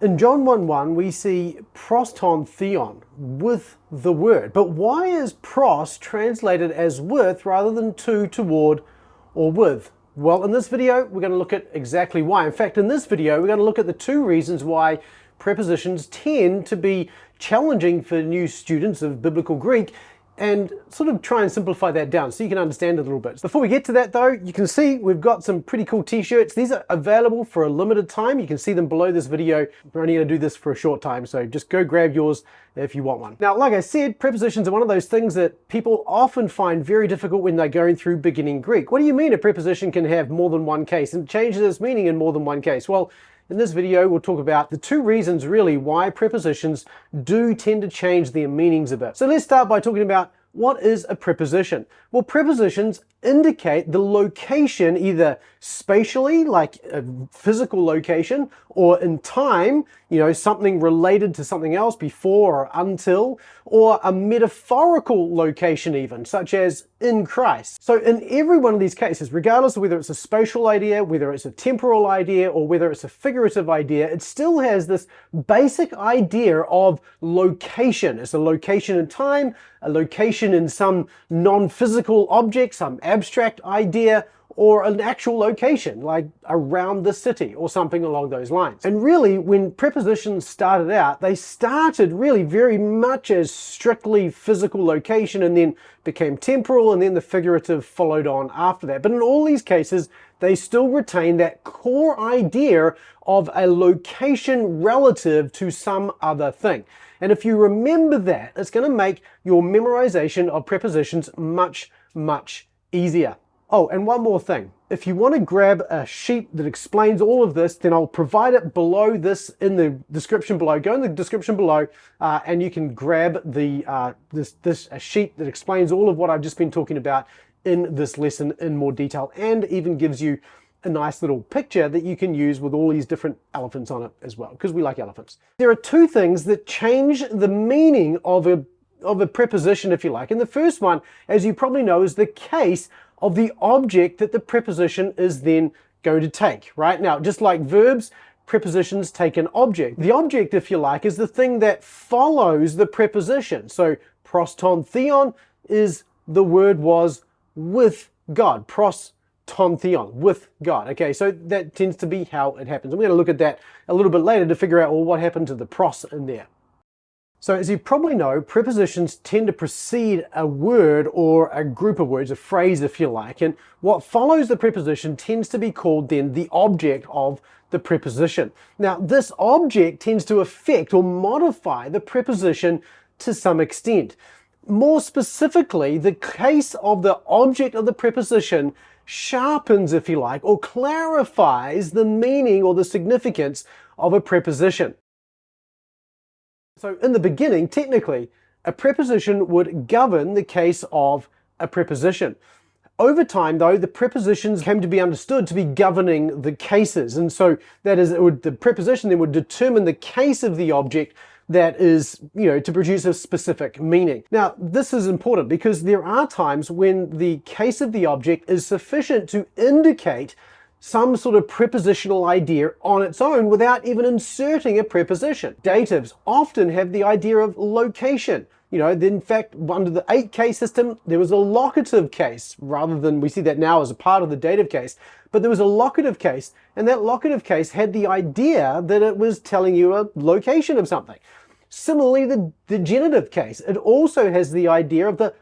In John 1:1, we see pros ton theon, with the word. But why is pros translated as with rather than to, toward, or with? Well, in this video, we're going to look at exactly why. In fact, in this video, we're going to look at the two reasons why prepositions tend to be challenging for new students of Biblical Greek, and sort of try and simplify that down so you can understand it a little bit. Before we get to that though, you can see we've got some pretty cool t-shirts. These are available for a limited time. You can see them below this video. We're only going to do this for a short time, so just go grab yours if you want one. Now, like I said, prepositions are one of those things that people often find very difficult when they're going through beginning Greek. What do you mean a preposition can have more than one case and changes its meaning in more than one case? Well, in this video, we'll talk about the two reasons really why prepositions do tend to change their meanings a bit. So let's start by talking about what is a preposition. Well, prepositions indicate the location either spatially, like a physical location, or in time, something related to something else before or until, or a metaphorical location even, such as in Christ. So in every one of these cases, regardless of whether it's a spatial idea, whether it's a temporal idea, or whether it's a figurative idea, it still has this basic idea of location. It's a location in time, a location in some non-physical object, some abstract idea, or an actual location, like around the city or something along those lines. And really, when prepositions started out, they started really very much as strictly physical location and then became temporal, and then the figurative followed on after that. But in all these cases, they still retain that core idea of a location relative to some other thing. And if you remember that, it's going to make your memorization of prepositions much, much easier. Oh, and one more thing. If you want to grab a sheet that explains all of this, then I'll provide it below this in the description below. Go in the description below and you can grab the this sheet that explains all of what I've just been talking about in this lesson in more detail, and even gives you a nice little picture that you can use with all these different elephants on it as well, because we like elephants. There are two things that change the meaning of a preposition, if you like. And the first one, as you probably know, is the case of the object that the preposition is then going to take, right? Now, just like verbs, prepositions take an object. The object, if you like, is the thing that follows the preposition. So pros ton theon is the word was with God. Pros ton theon, with God. Okay, so that tends to be how it happens. And we're going to look at that a little bit later to figure out, well, what happened to the pros in there. So as you probably know, prepositions tend to precede a word or a group of words, a phrase if you like, and what follows the preposition tends to be called then the object of the preposition. Now this object tends to affect or modify the preposition to some extent. More specifically, the case of the object of the preposition sharpens, if you like, or clarifies the meaning or the significance of a preposition. So in the beginning, technically, a preposition would govern the case of a preposition. Over time, though, the prepositions came to be understood to be governing the cases. And so that is, the preposition then would determine the case of the object that is, to produce a specific meaning. Now, this is important because there are times when the case of the object is sufficient to indicate some sort of prepositional idea on its own without even inserting a preposition. Datives often have the idea of location. In fact, under the 8-case system, there was a locative case, rather than we see that now as a part of the dative case. But there was a locative case, and that locative case had the idea that it was telling you a location of something. Similarly, the genitive case, it also has the idea of the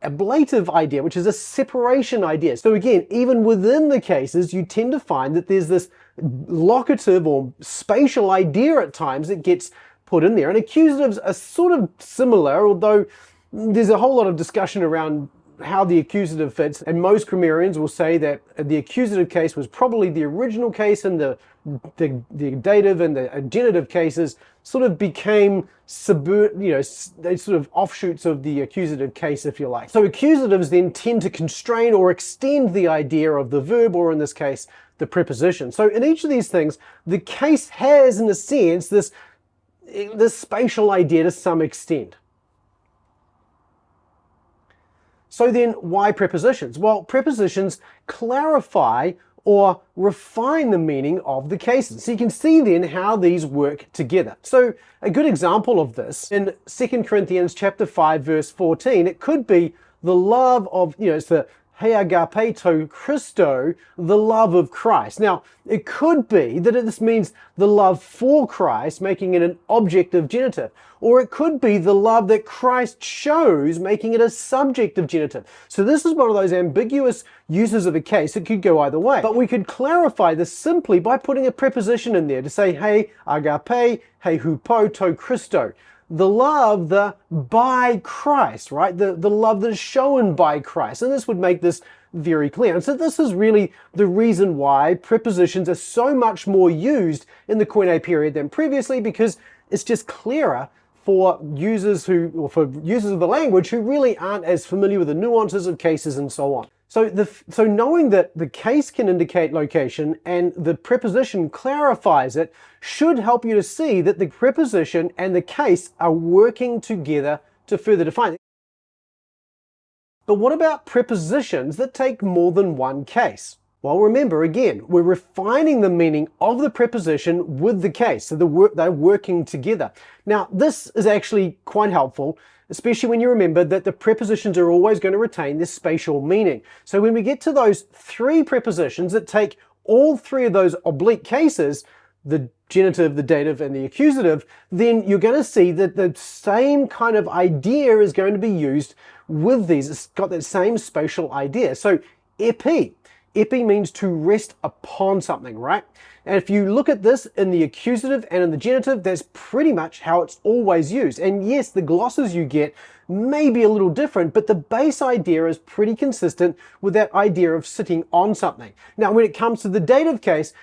ablative idea, which is a separation idea. So again, even within the cases, you tend to find that there's this locative or spatial idea at times that gets put in there. And accusatives are sort of similar, although there's a whole lot of discussion around how the accusative fits, and most grammarians will say that the accusative case was probably the original case, and the dative and the genitive cases sort of became they sort of offshoots of the accusative case, if you like. So accusatives then tend to constrain or extend the idea of the verb, or in this case, the preposition. So in each of these things, the case has, in a sense, this spatial idea to some extent. So then, why prepositions? Well, prepositions clarify or refine the meaning of the cases. So you can see then how these work together. So a good example of this in 2 Corinthians chapter 5 verse 14, it could be the love of, it's the he agape to Christo, the love of Christ. Now, it could be that this means the love for Christ, making it an objective genitive. Or it could be the love that Christ shows, making it a subjective genitive. So this is one of those ambiguous uses of a case. It could go either way. But we could clarify this simply by putting a preposition in there to say, he agape, he hupo to Christo. The love by Christ, right? The love that is shown by Christ. And this would make this very clear. And so this is really the reason why prepositions are so much more used in the Koine period than previously, because it's just clearer for users of the language who really aren't as familiar with the nuances of cases and so on. So knowing that the case can indicate location and the preposition clarifies it should help you to see that the preposition and the case are working together to further define it. But what about prepositions that take more than one case? Well, remember, again, we're refining the meaning of the preposition with the case, so they're working together. Now, this is actually quite helpful, especially when you remember that the prepositions are always going to retain this spatial meaning. So when we get to those three prepositions that take all three of those oblique cases, the genitive, the dative, and the accusative, then you're going to see that the same kind of idea is going to be used with these. It's got that same spatial idea. So epi. Epi means to rest upon something, right? And if you look at this in the accusative and in the genitive, that's pretty much how it's always used. And yes, the glosses you get may be a little different, but the base idea is pretty consistent with that idea of sitting on something. Now, when it comes to the dative case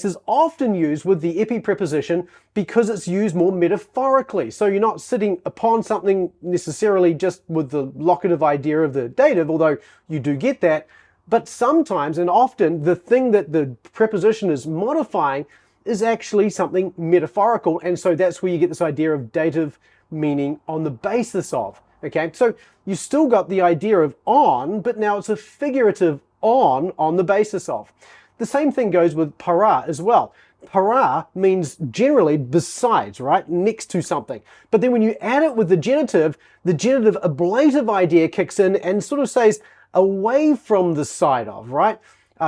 is often used with the epi preposition because it's used more metaphorically. So you're not sitting upon something necessarily just with the locative idea of the dative, although you do get that. But sometimes and often the thing that the preposition is modifying is actually something metaphorical. And so that's where you get this idea of dative meaning on the basis of. Okay, so you still got the idea of on, but now it's a figurative on the basis of. The same thing goes with para as well. Para means generally besides, right? Next to something. But then when you add it with the genitive ablative idea kicks in and sort of says, away from the side of, right?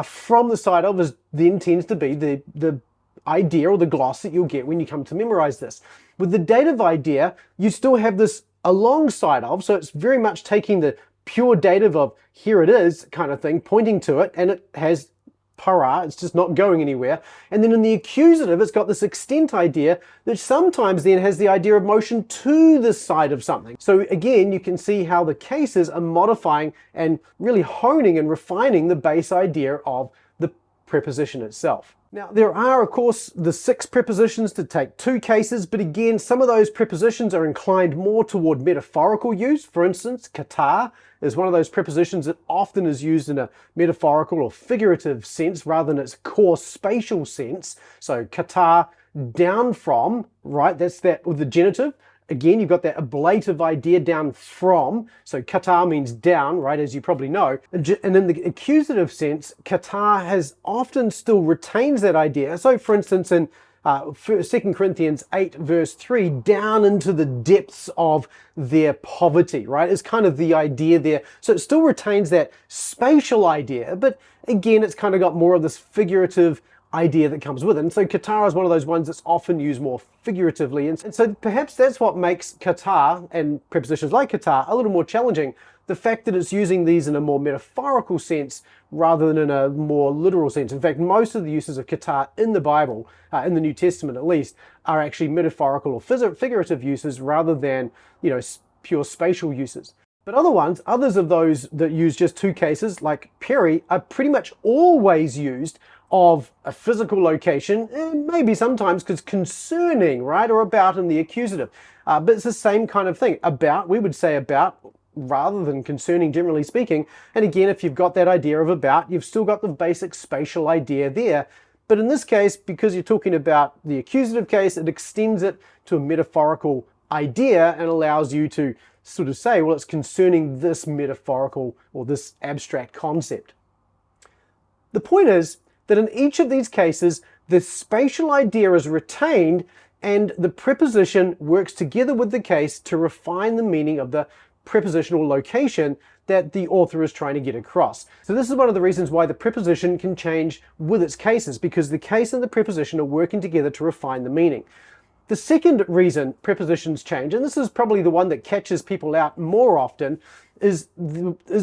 From the side of then tends to be the idea or the gloss that you'll get when you come to memorize this. With the dative idea, you still have this alongside of, so it's very much taking the pure dative of here it is kind of thing, pointing to it, and it has para, it's just not going anywhere. And then in the accusative, it's got this extent idea that sometimes then has the idea of motion to the side of something. So again, you can see how the cases are modifying and really honing and refining the base idea of the preposition itself. Now, there are, of course, the 6 prepositions to take 2 cases, but again, some of those prepositions are inclined more toward metaphorical use. For instance, kata is one of those prepositions that often is used in a metaphorical or figurative sense rather than its core spatial sense. So kata, down from, right? That's that with the genitive. Again, you've got that ablative idea down from. So kata means down, right, as you probably know. And in the accusative sense, kata has often still retains that idea. So for instance, in 2 Corinthians 8 verse 3, down into the depths of their poverty, right, is kind of the idea there. So it still retains that spatial idea, but again, it's kind of got more of this figurative idea that comes with it. And so kata is one of those ones that's often used more figuratively. And so perhaps that's what makes kata and prepositions like kata a little more challenging. The fact that it's using these in a more metaphorical sense rather than in a more literal sense. In fact, most of the uses of kata in the Bible, in the New Testament at least, are actually metaphorical or figurative uses rather than, pure spatial uses. But others of those that use just 2 cases, like peri, are pretty much always used of a physical location, and maybe sometimes because concerning, right, or about in the accusative. But it's the same kind of thing. About, we would say about rather than concerning, generally speaking. And again, if you've got that idea of about, you've still got the basic spatial idea there. But in this case, because you're talking about the accusative case, it extends it to a metaphorical idea and allows you to sort of say, well, it's concerning this metaphorical or this abstract concept. The point is that in each of these cases, the spatial idea is retained and the preposition works together with the case to refine the meaning of the prepositional location that the author is trying to get across. So this is one of the reasons why the preposition can change with its cases, because the case and the preposition are working together to refine the meaning. The second reason prepositions change, and this is probably the one that catches people out more often, is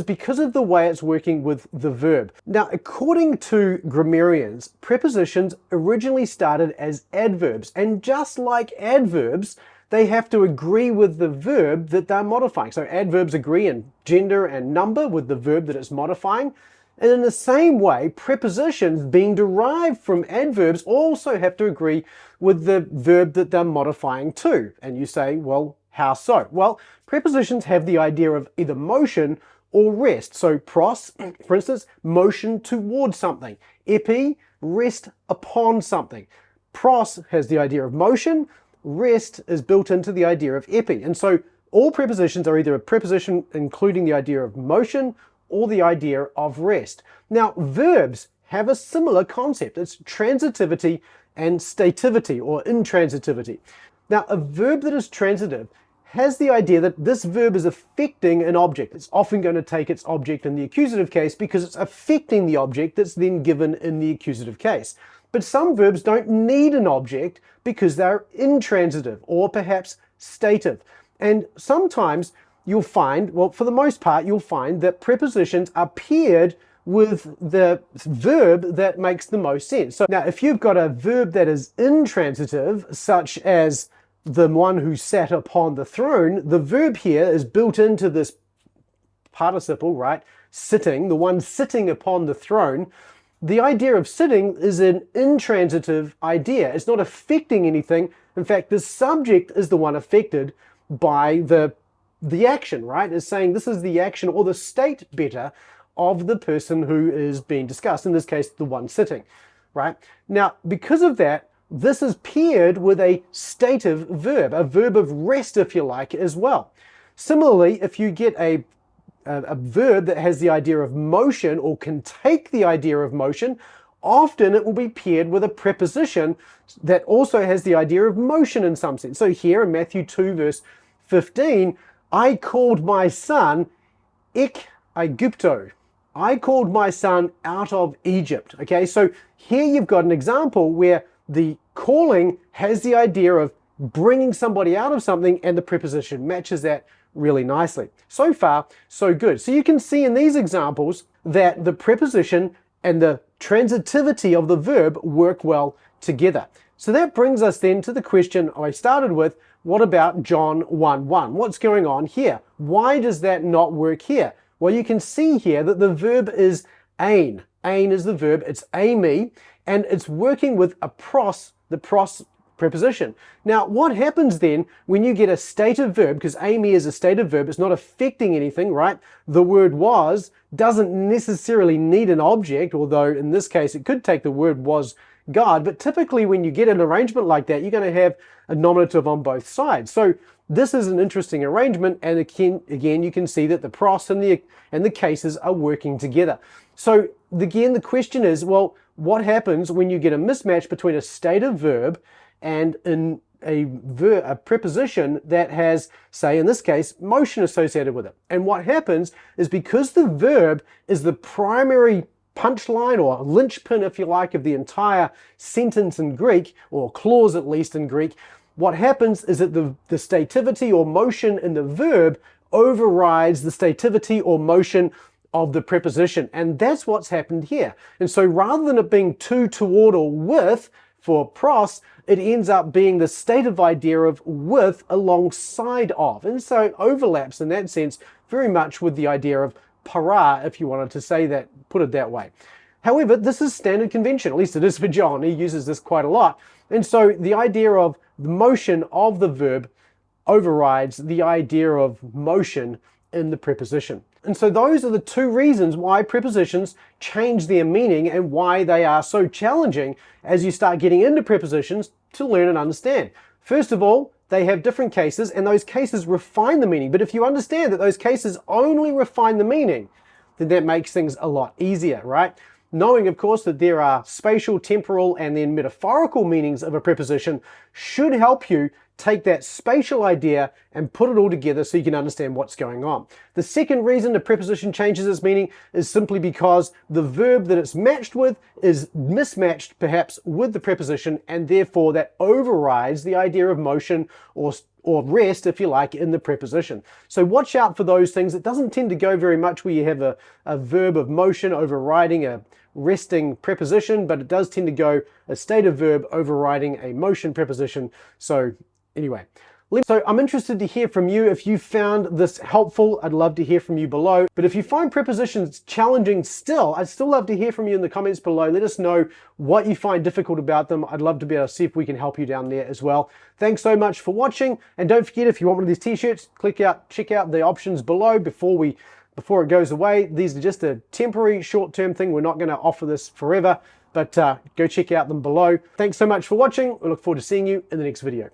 because of the way it's working with the verb. Now, according to grammarians, prepositions originally started as adverbs, and just like adverbs, they have to agree with the verb that they're modifying. So adverbs agree in gender and number with the verb that it's modifying. And in the same way, prepositions being derived from adverbs also have to agree with the verb that they're modifying too. And you say, well, how so? Well, prepositions have the idea of either motion or rest. So pros, for instance, motion towards something. Epi, rest upon something. Pros has the idea of motion. Rest is built into the idea of epi. And so all prepositions are either a preposition including the idea of motion or the idea of rest. Now, verbs have a similar concept. It's transitivity and stativity, or intransitivity. Now, a verb that is transitive has the idea that this verb is affecting an object. It's often going to take its object in the accusative case because it's affecting the object that's then given in the accusative case. But some verbs don't need an object because they're intransitive or perhaps stative. And sometimes you'll find, well, for the most part, you'll find that prepositions are paired with the verb that makes the most sense. So now, if you've got a verb that is intransitive, such as the one who sat upon the throne, the verb here is built into this participle, right? Sitting, the one sitting upon the throne. The idea of sitting is an intransitive idea. It's not affecting anything. In fact, the subject is the one affected by the action, right? It's saying this is the action or the state better of the person who is being discussed, in this case, the one sitting, right? Now, because of that, this is paired with a stative verb, a verb of rest, if you like, as well. Similarly, if you get a verb that has the idea of motion or can take the idea of motion, often it will be paired with a preposition that also has the idea of motion in some sense. So here in Matthew 2, verse 15, I called my son ek Aegypto. I called my son out of Egypt. Okay, so here you've got an example where the calling has the idea of bringing somebody out of something, and the preposition matches that really nicely. So far, so good. So you can see in these examples that the preposition and the transitivity of the verb work well together. So that brings us then to the question I started with, what about John 1:1? What's going on here? Why does that not work here? Well, you can see here that the verb is ain. Ain is the verb, it's aimi, and it's working with a pros, the pros preposition. Now, what happens then when you get a stative verb, because aimi is a stative verb, it's not affecting anything, right? The word was doesn't necessarily need an object, although in this case it could take the word was God, but typically when you get an arrangement like that, you're going to have a nominative on both sides. So this is an interesting arrangement, and again you can see that the pros and the cases are working together. So again, the question is, well, what happens when you get a mismatch between a stative verb and a preposition that has, say in this case, motion associated with it? And what happens is, because the verb is the primary punchline or linchpin, if you like, of the entire sentence in Greek, or clause at least in Greek, what happens is that the stativity or motion in the verb overrides the stativity or motion of the preposition. And that's what's happened here. And so rather than it being to, toward, or with for pros, it ends up being the stative idea of with alongside of. And so it overlaps in that sense very much with the idea of para, if you wanted to say that, put it that way. However, this is standard convention, at least it is for John. He uses this quite a lot. And so the idea of the motion of the verb overrides the idea of motion in the preposition. And so those are the two reasons why prepositions change their meaning and why they are so challenging as you start getting into prepositions to learn and understand. First of all, they have different cases, and those cases refine the meaning. But if you understand that those cases only refine the meaning, then that makes things a lot easier, right? Knowing, of course, that there are spatial, temporal, and then metaphorical meanings of a preposition should help you take that spatial idea and put it all together so you can understand what's going on. The second reason a preposition changes its meaning is simply because the verb that it's matched with is mismatched perhaps with the preposition, and therefore that overrides the idea of motion or rest, if you like, in the preposition. So watch out for those things. It doesn't tend to go very much where you have a verb of motion overriding a resting preposition, but it does tend to go a state of verb overriding a motion preposition. So anyway, so I'm interested to hear from you. If you found this helpful, I'd love to hear from you below. But if you find prepositions challenging still, I'd still love to hear from you in the comments below. Let us know what you find difficult about them. I'd love to be able to see if we can help you down there as well. Thanks so much for watching. And don't forget, if you want one of these t-shirts, check out the options below before it goes away. These are just a temporary short-term thing. We're not going to offer this forever, but go check out them below. Thanks so much for watching. We look forward to seeing you in the next video.